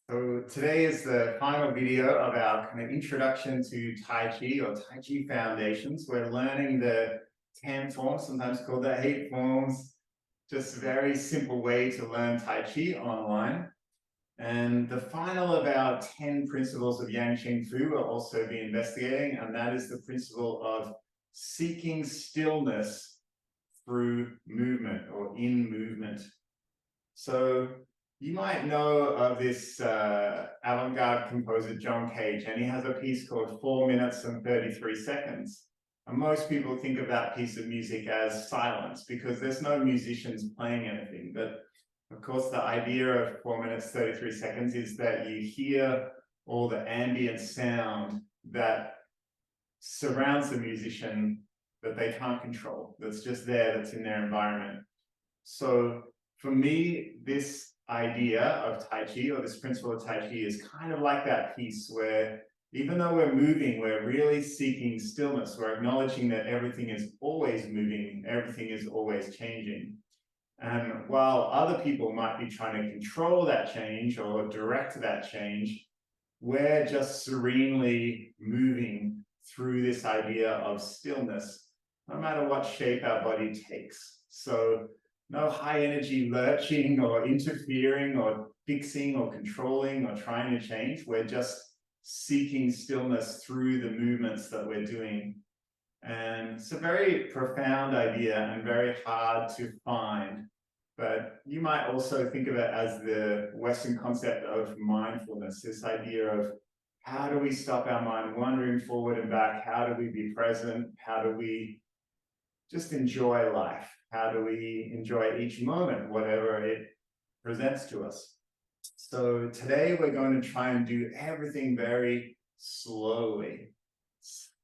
So today is the final video of our kind of introduction to Tai Chi or Tai Chi foundations. We're learning the 10 forms, sometimes called the 8 forms, just a very simple way to learn Tai Chi online. And the final of our 10 principles of Yang Ching Fu will also be investigating, and that is the principle of seeking stillness through movement or in movement. So you might know of this avant-garde composer, John Cage, and he has a piece called 4 minutes and 33 seconds. And most people think of that piece of music as silence because there's no musicians playing anything. But of course, the idea of 4 minutes, 33 seconds is that you hear all the ambient sound that surrounds the musician that they can't control, that's just there, that's in their environment. So for me, this idea of Tai Chi, or this principle of Tai Chi, is kind of like that piece where even though we're moving, we're really seeking stillness. We're acknowledging that everything is always moving, everything is always changing. And while other people might be trying to control that change or direct that change, we're just serenely moving through this idea of stillness, no matter what shape our body takes. So no high energy lurching or interfering or fixing or controlling or trying to change. We're just seeking stillness through the movements that we're doing. And it's a very profound idea and very hard to find. But you might also think of it as the Western concept of mindfulness, this idea of how do we stop our mind wandering forward and back? How do we be present? How do we just enjoy life? How do we enjoy each moment, whatever it presents to us? So today we're going to try and do everything very slowly.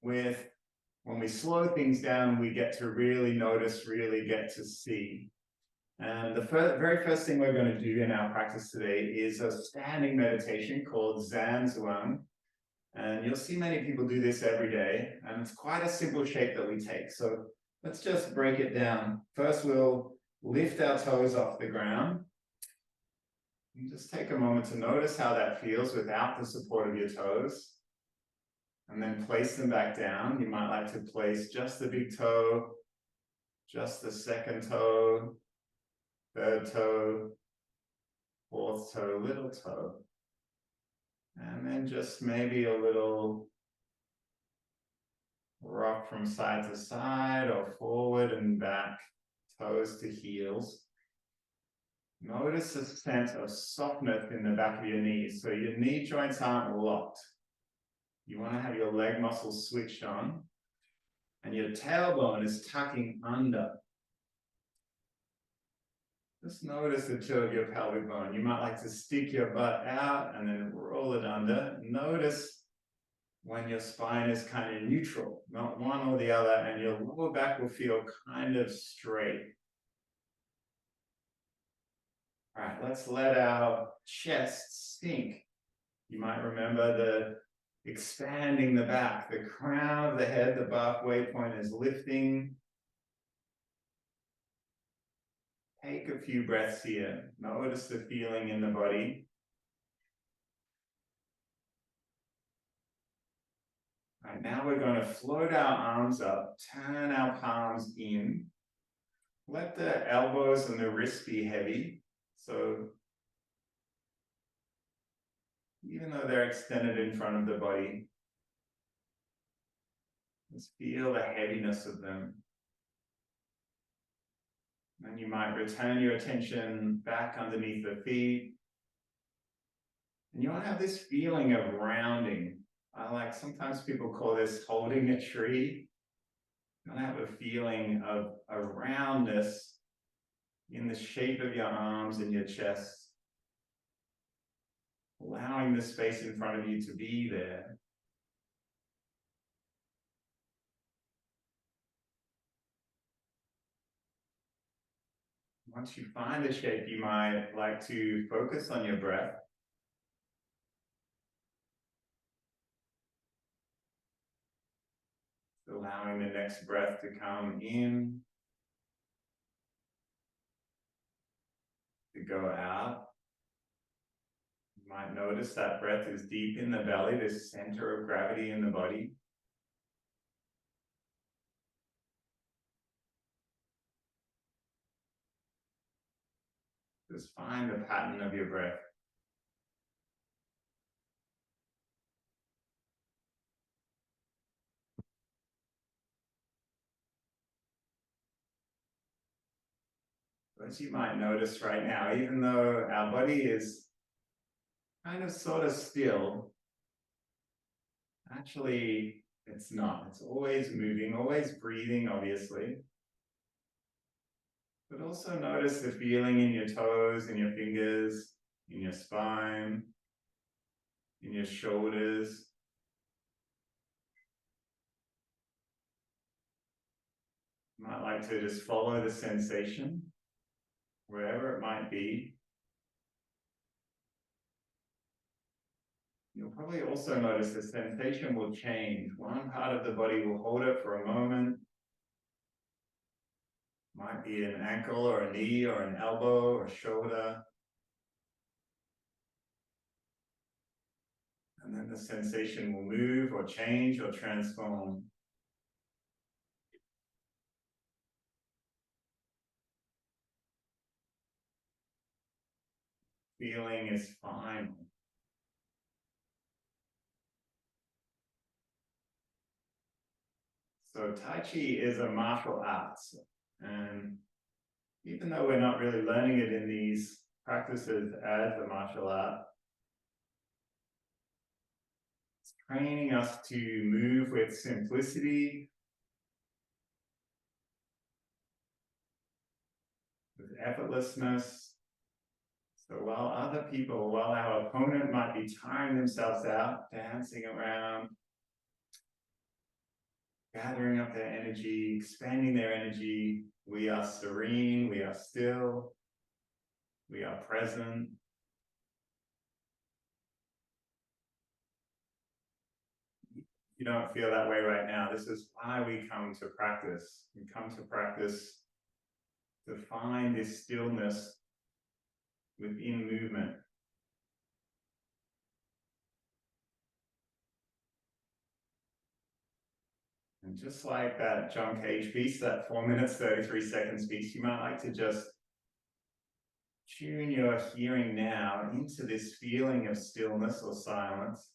When we slow things down, we get to really notice, really get to see. And the very first thing we're going to do in our practice today is a standing meditation called Zan Zhuang. And you'll see many people do this every day, and it's quite a simple shape that we take. So let's just break it down. First, we'll lift our toes off the ground. And just take a moment to notice how that feels without the support of your toes. And then place them back down. You might like to place just the big toe, just the second toe, third toe, fourth toe, little toe. And then just maybe a little rock from side to side or forward and back, toes to heels. Notice a sense of softness in the back of your knees. So your knee joints aren't locked. You want to have your leg muscles switched on, and your tailbone is tucking under. Just notice the tilt of your pelvic bone. You might like to stick your butt out and then roll it under. Notice when your spine is kind of neutral, not one or the other, and your lower back will feel kind of straight. All right, let's let our chest sink. You might remember the expanding the back, the crown of the head, the halfway point is lifting. Take a few breaths here. Notice the feeling in the body. All right, now we're going to float our arms up, turn our palms in. Let the elbows and the wrists be heavy. So even though they're extended in front of the body, just feel the heaviness of them. And you might return your attention back underneath the feet. And you want to have this feeling of rounding. Sometimes people call this holding a tree. You want to have a feeling of a roundness in the shape of your arms and your chest, allowing the space in front of you to be there. Once you find a shape, you might like to focus on your breath. Allowing the next breath to come in, to go out. You Might notice that breath is deep in the belly, this center of gravity in the body. Just find the pattern of your breath. As you might notice right now, even though our body is kind of sort of still, actually it's not. It's always moving, always breathing, obviously. But also notice the feeling in your toes, in your fingers, in your spine, in your shoulders. You might like to just follow the sensation, wherever it might be. You'll probably also notice the sensation will change. One part of the body will hold it for a moment. Might be an ankle or a knee or an elbow or shoulder. And then the sensation will move or change or transform. Feeling is fine. So Tai Chi is a martial arts, and even though we're not really learning it in these practices as a martial art, it's training us to move with simplicity, with effortlessness. So while our opponent might be tiring themselves out, dancing around, gathering up their energy, expanding their energy, we are serene, we are still, we are present. You don't feel that way right now. This is why we come to practice. We come to practice to find this stillness within movement. And just like that John Cage piece, that 4 minutes, 33 seconds piece, you might like to just tune your hearing now into this feeling of stillness or silence.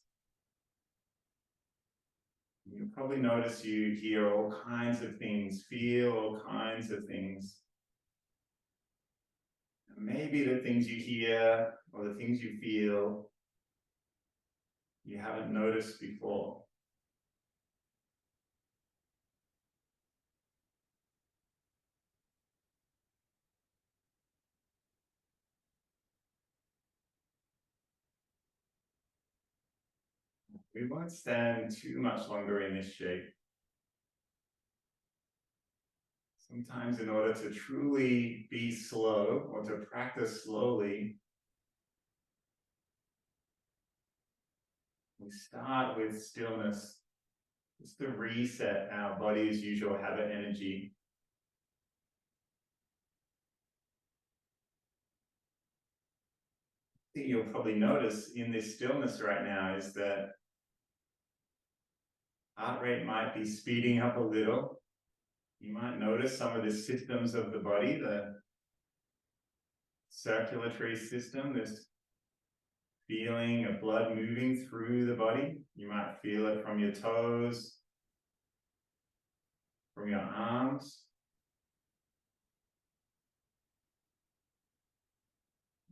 You'll probably notice you hear all kinds of things, feel all kinds of things. And maybe the things you hear or the things you feel you haven't noticed before. We won't stand too much longer in this shape. Sometimes in order to truly be slow or to practice slowly, we start with stillness, just to reset our body's usual habit energy. The thing you'll probably notice in this stillness right now is that heart rate might be speeding up a little. You might notice some of the systems of the body, the circulatory system, this feeling of blood moving through the body. You might feel it from your toes, from your arms.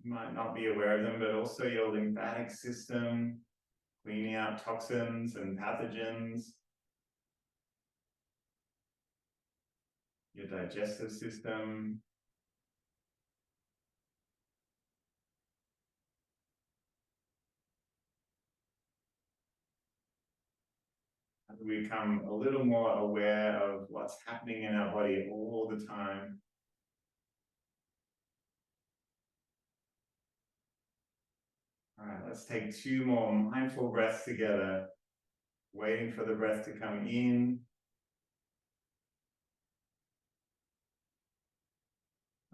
You might not be aware of them, but also your lymphatic system, cleaning out toxins and pathogens. Your digestive system. As we become a little more aware of what's happening in our body all the time. All right, let's take 2 more mindful breaths together, waiting for the breath to come in,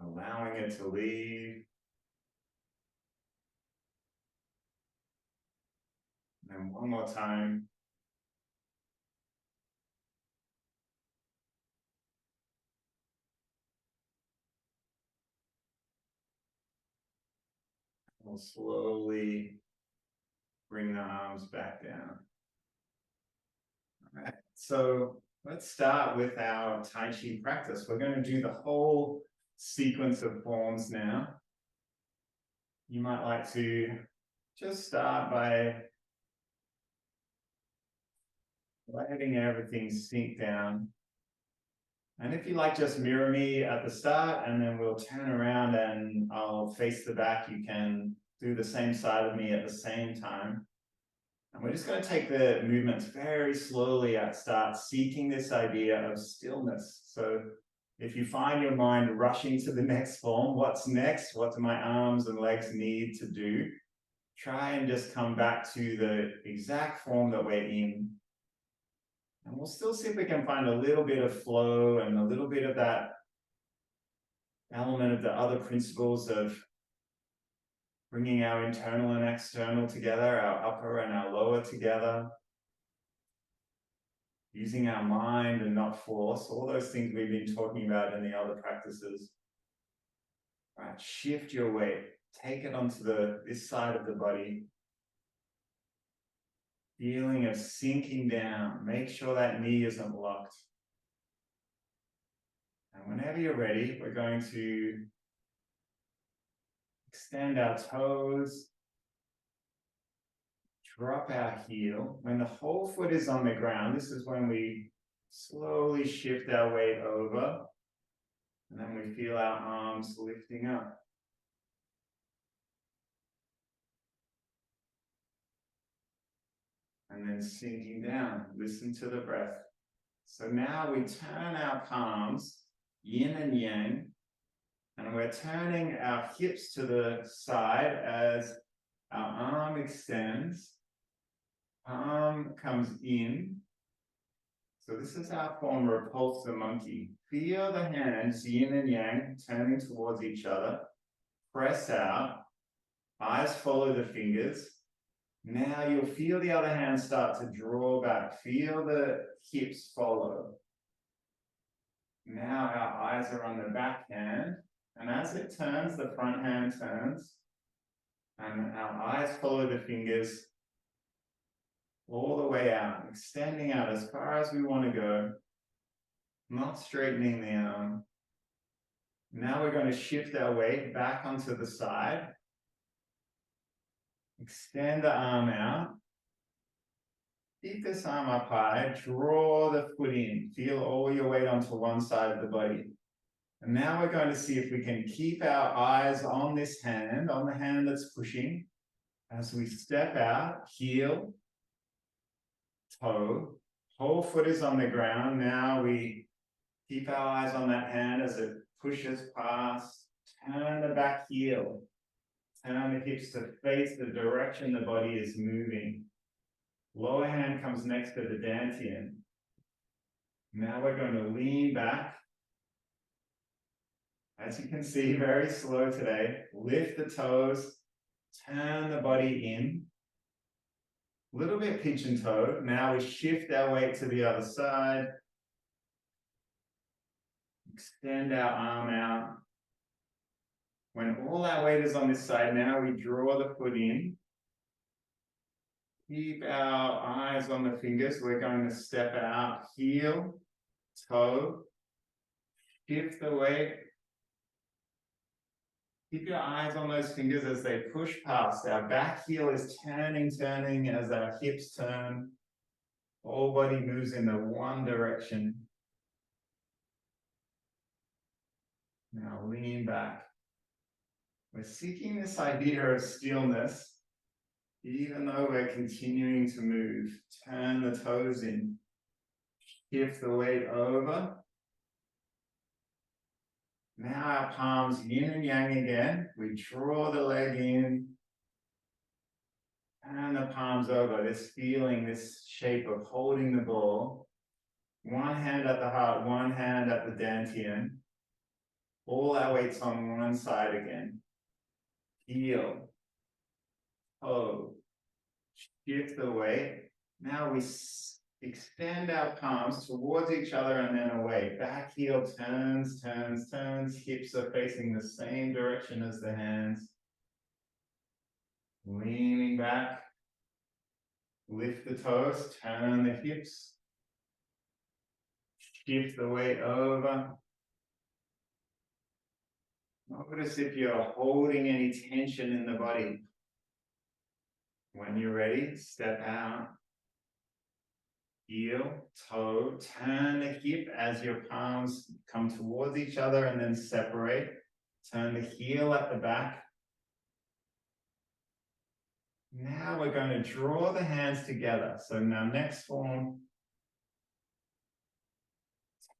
allowing it to leave. And one more time. We'll slowly bring the arms back down. All right, so let's start with our Tai Chi practice. We're going to do the whole sequence of forms now. You might like to just start by letting everything sink down. And if you like, just mirror me at the start, and then we'll turn around and I'll face the back. You can do the same side of me at the same time. And we're just going to take the movements very slowly at start, seeking this idea of stillness. So if you find your mind rushing to the next form, what's next? What do my arms and legs need to do? Try and just come back to the exact form that we're in. And we'll still see if we can find a little bit of flow and a little bit of that element of the other principles of bringing our internal and external together, our upper and our lower together, using our mind and not force, all those things we've been talking about in the other practices. All right, shift your weight, take it onto this side of the body. Feeling of sinking down, make sure that knee isn't locked. And whenever you're ready, we're going to extend our toes, drop our heel. When the whole foot is on the ground, this is when we slowly shift our weight over, and then we feel our arms lifting up. And then sinking down, listen to the breath. So now we turn our palms, yin and yang, and we're turning our hips to the side as our arm extends, palm comes in. So this is our form repulse the monkey. Feel the hands, yin and yang, turning towards each other. Press out, eyes follow the fingers. Now you'll feel the other hand start to draw back. Feel the hips follow. Now our eyes are on the back hand. And as it turns, the front hand turns. And our eyes follow the fingers all the way out, extending out as far as we want to go, not straightening the arm. Now we're going to shift our weight back onto the side. Extend the arm out. Keep this arm up high. Draw the foot in. Feel all your weight onto one side of the body. And now we're going to see if we can keep our eyes on this hand, on the hand that's pushing. As we step out, heel, toe, whole foot is on the ground. Now we keep our eyes on that hand as it pushes past. Turn the back heel. Turn the hips to face the direction the body is moving. Lower hand comes next to the dantian. Now we're going to lean back. As you can see, very slow today. Lift the toes. Turn the body in. A little bit pigeon-toed. Now we shift our weight to the other side. Extend our arm out. When all our weight is on this side, now we draw the foot in. Keep our eyes on the fingers. We're going to step out, heel, toe, shift the weight. Keep your eyes on those fingers as they push past. Our back heel is turning as our hips turn. Whole body moves in the one direction. Now lean back. We're seeking this idea of stillness, even though we're continuing to move. Turn the toes in. Shift the weight over. Now our palms yin and yang again. We draw the leg in. And the palms over. This feeling, this shape of holding the ball. One hand at the heart, one hand at the dantian. All our weight's on one side again. Heel, toe, Shift the weight. Now we extend our palms towards each other and then away. Back heel turns, turns, turns. Hips are facing the same direction as the hands. Leaning back. Lift the toes, turn the hips. Shift the weight over. Notice if you're holding any tension in the body. When you're ready, step out. Heel, toe, turn the hip as your palms come towards each other and then separate. Turn the heel at the back. Now we're going to draw the hands together. So now next form,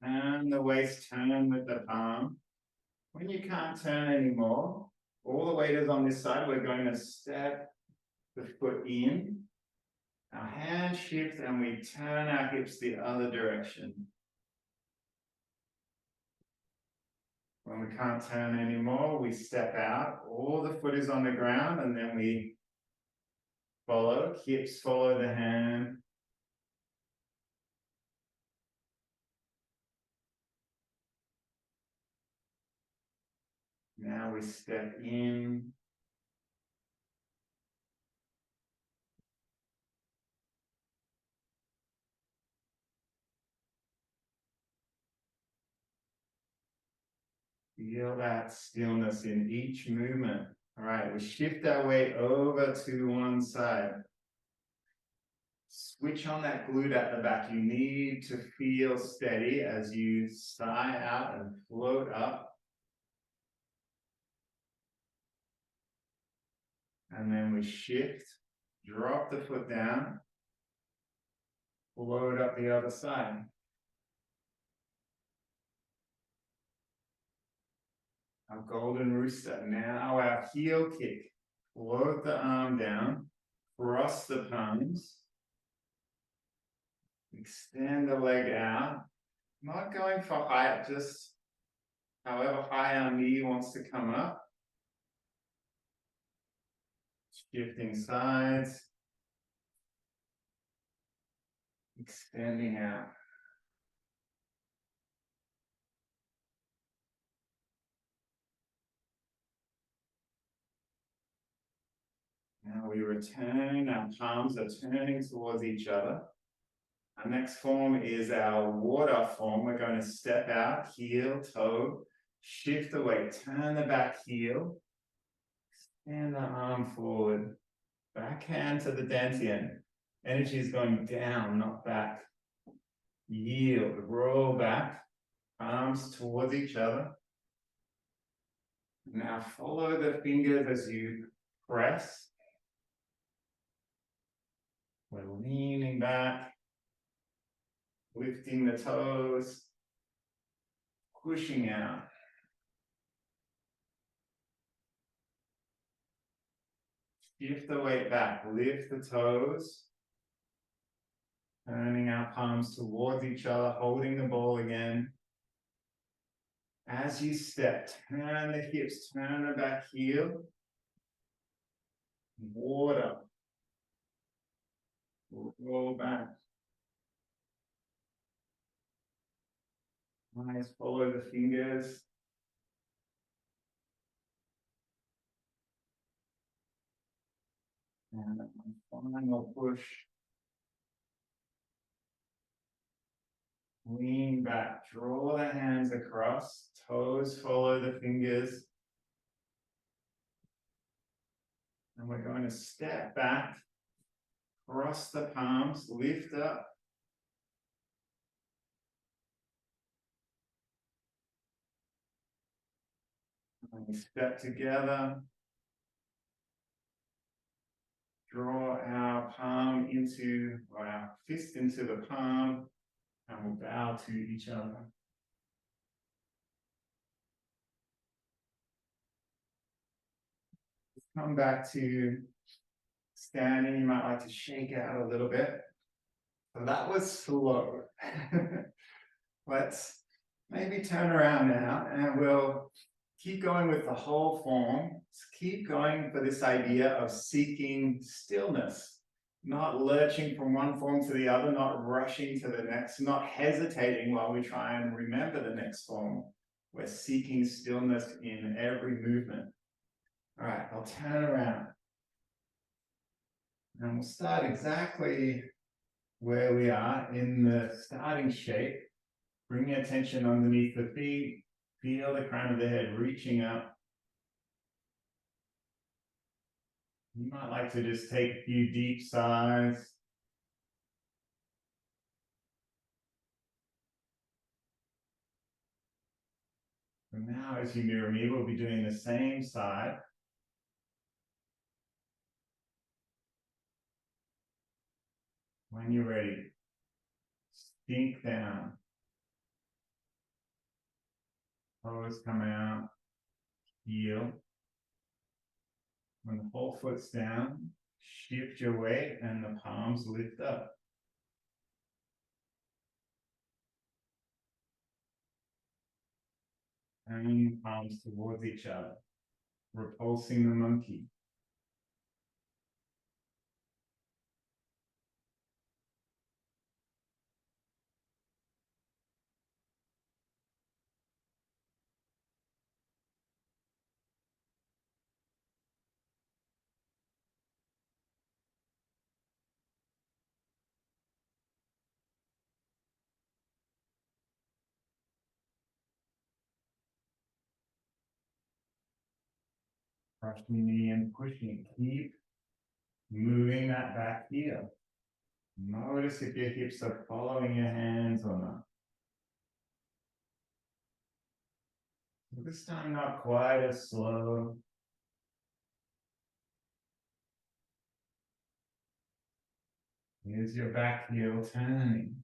turn the waist, turn with the palm. When you can't turn anymore, all the weight is on this side. We're going to step the foot in. Our hand shift and we turn our hips the other direction. When we can't turn anymore, we step out. All the foot is on the ground and then we follow. Hips follow the hand. Now we step in. Feel that stillness in each movement. All right, we shift our weight over to one side. Switch on that glute at the back. You need to feel steady as you sigh out and float up. And then we shift, drop the foot down, float up the other side. Our golden rooster. Now our heel kick. Float the arm down, cross the palms. Extend the leg out. Not going for height, just however high our knee wants to come up. Shifting sides. Extending out. Now we return, our palms are turning towards each other. Our next form is our water form. We're going to step out, heel, toe, shift the weight, turn the back heel, extend the arm forward, back hand to the dantian. Energy is going down, not back. Yield, roll back, palms towards each other. Now follow the fingers as you press. We're leaning back, lifting the toes, pushing out. Shift the weight back, lift the toes. Turning our palms towards each other, holding the ball again. As you step, turn the hips, turn the back heel. Water. Roll back. Eyes follow the fingers. And final push. Lean back, draw the hands across, toes follow the fingers. And we're going to step back, cross the palms, lift up. And we step together. Draw our palm into, or our fist into the palm, and we'll bow to each other. Come back to standing. You might like to shake out a little bit. So that was slow. Let's maybe turn around now and we'll keep going with the whole form. Let's keep going for this idea of seeking stillness. not lurching from one form to the other, not rushing to the next, not hesitating while we try and remember the next form. We're seeking stillness in every movement. All right, I'll turn around. And we'll start exactly where we are in the starting shape. Bring your attention underneath the feet. Feel the crown of the head reaching up. You might like to just take a few deep sighs. And now, as you mirror me, we'll be doing the same side. When you're ready, sink down. Toes come out. Heel. When the whole foot's down, shift your weight and the palms lift up. And palms towards each other, repulsing the monkey. Brushing the knee and pushing. Keep moving that back heel. Notice if your hips are following your hands or not. This time not quite as slow. Here's your back heel turning.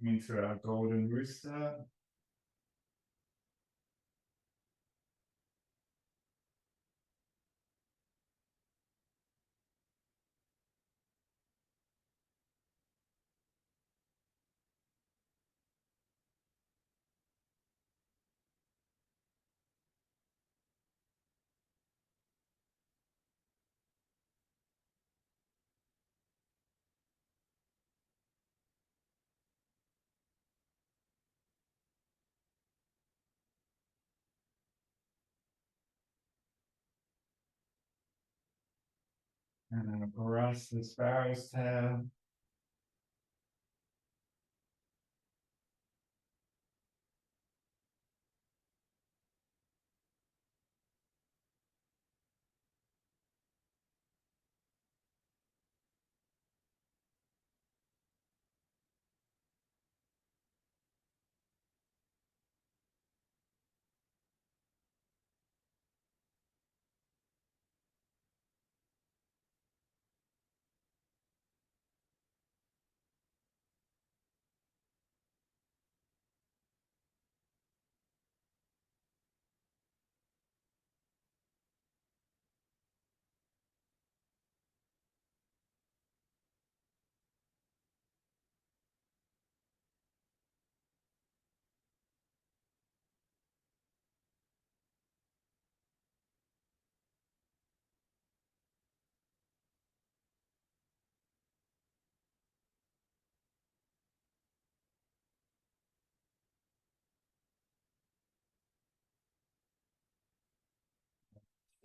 Into our golden rooster. And then brush the sparrow's tail.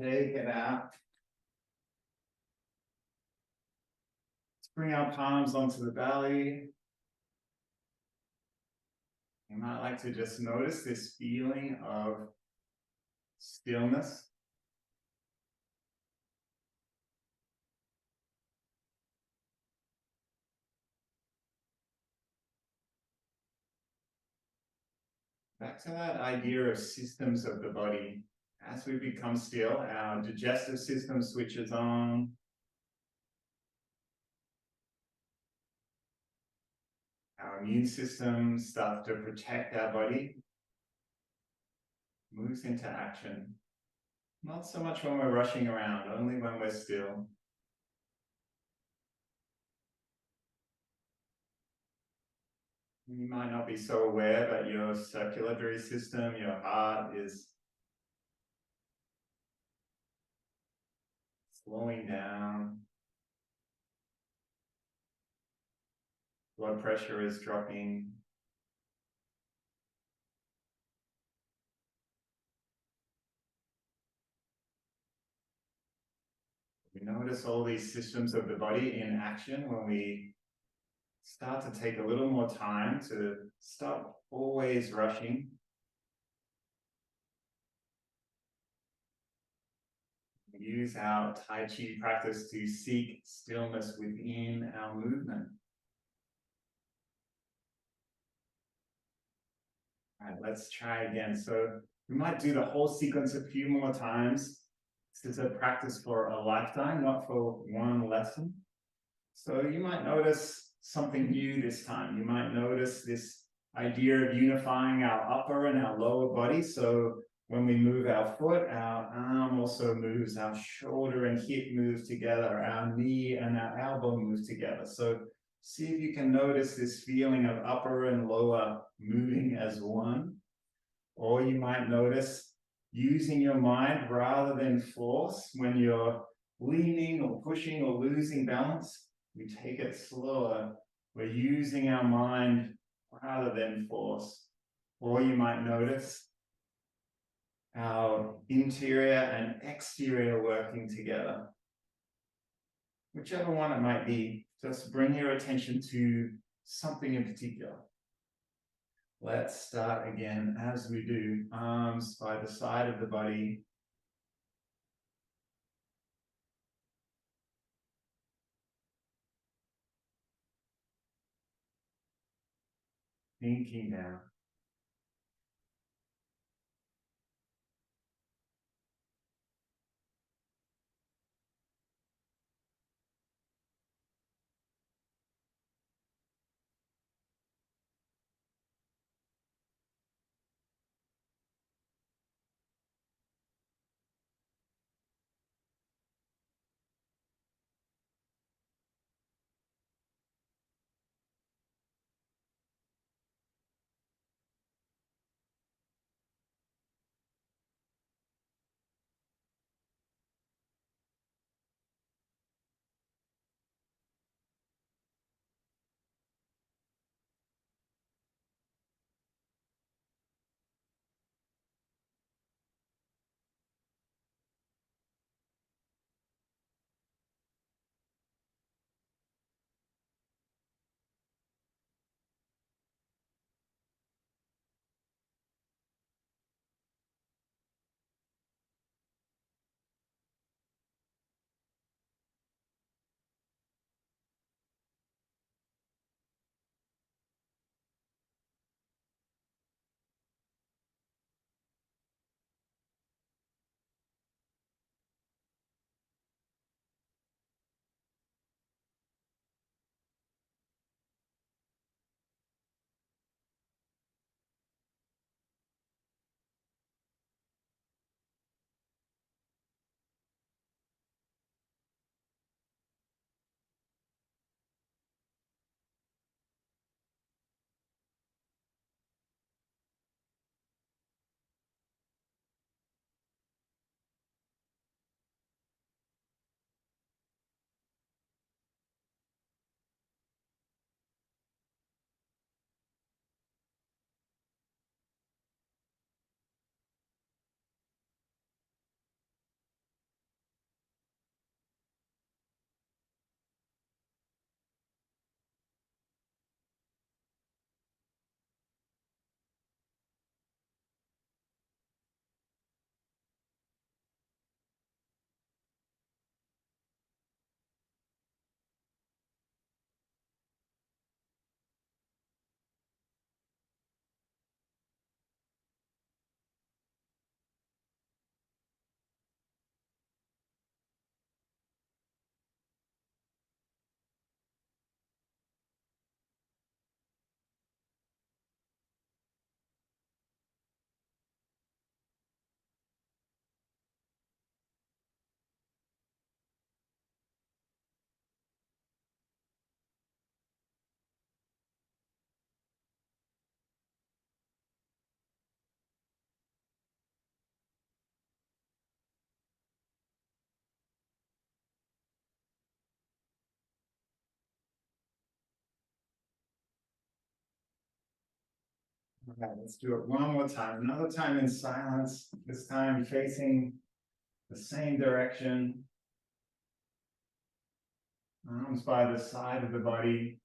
Take it out. Let's bring our palms onto the belly. You might like to just notice this feeling of stillness. Back to that idea of systems of the body. As we become still, our digestive system switches on. Our immune system starts to protect our body, moves into action. Not so much when we're rushing around, only when we're still. You might not be so aware, but your circulatory system, your heart is slowing down. Blood pressure is dropping. We notice all these systems of the body in action when we start to take a little more time to stop always rushing. Use our Tai Chi practice to seek stillness within our movement. All right, let's try again. So we might do the whole sequence a few more times. This is a practice for a lifetime, not for one lesson. So you might notice something new this time. You might notice this idea of unifying our upper and our lower body. So when we move our foot, our arm also moves, our shoulder and hip move together, our knee and our elbow move together. So see if you can notice this feeling of upper and lower moving as one. Or you might notice using your mind rather than force when you're leaning or pushing or losing balance. We take it slower. We're using our mind rather than force. Or you might notice our interior and exterior working together. Whichever one it might be, just bring your attention to something in particular. Let's start again as we do. Arms by the side of the body. Thinking now. Okay, let's do it one more time. Another time in silence, this time facing the same direction. Arms by the side of the body.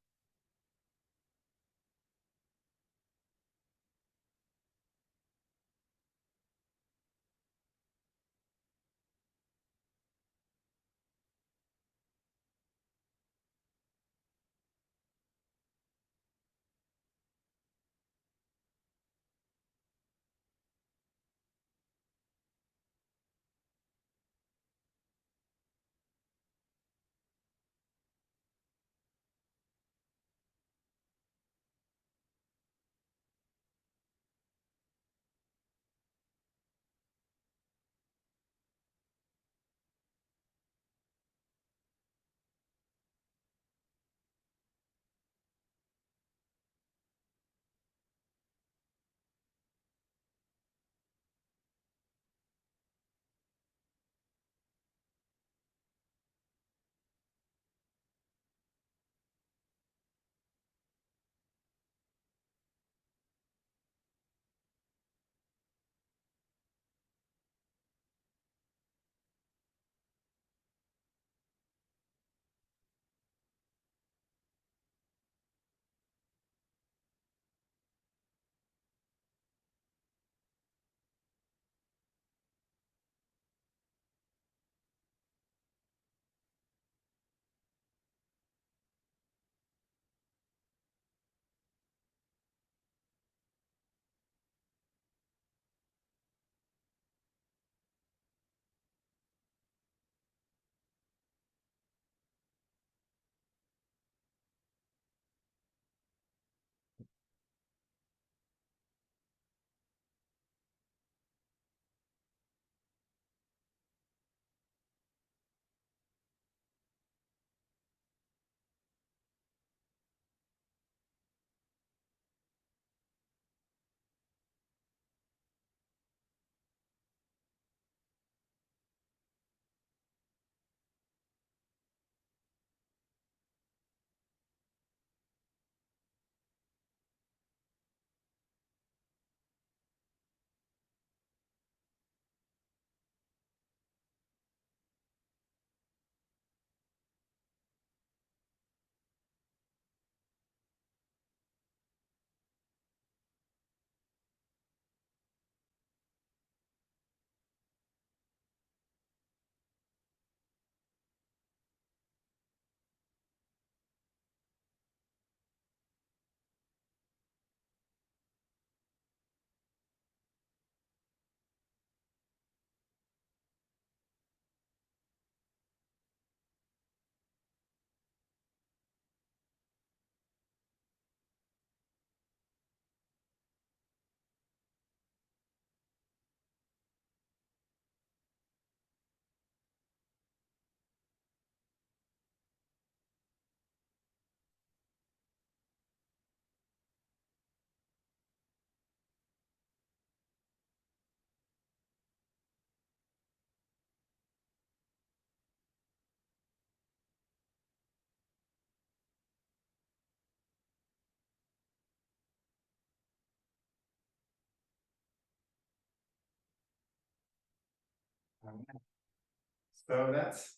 So that's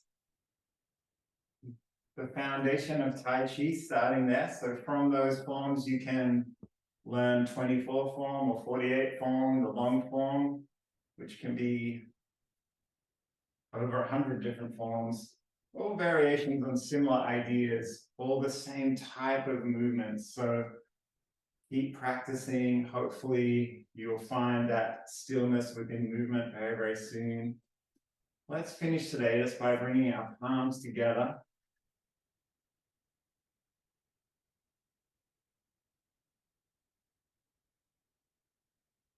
the foundation of Tai Chi starting there. So from those forms, you can learn 24 form or 48 form, the long form, which can be over 100 different forms, all variations on similar ideas, all the same type of movements. So keep practicing. Hopefully you'll find that stillness within movement very, very soon. Let's finish today just by bringing our palms together.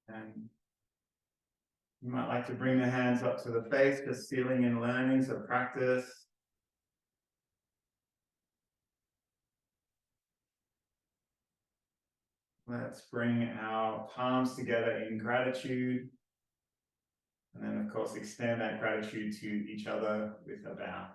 And you might like to bring the hands up to the face, just feeling and learning, so practice. Let's bring our palms together in gratitude. And then, of course, extend that gratitude to each other with a bow.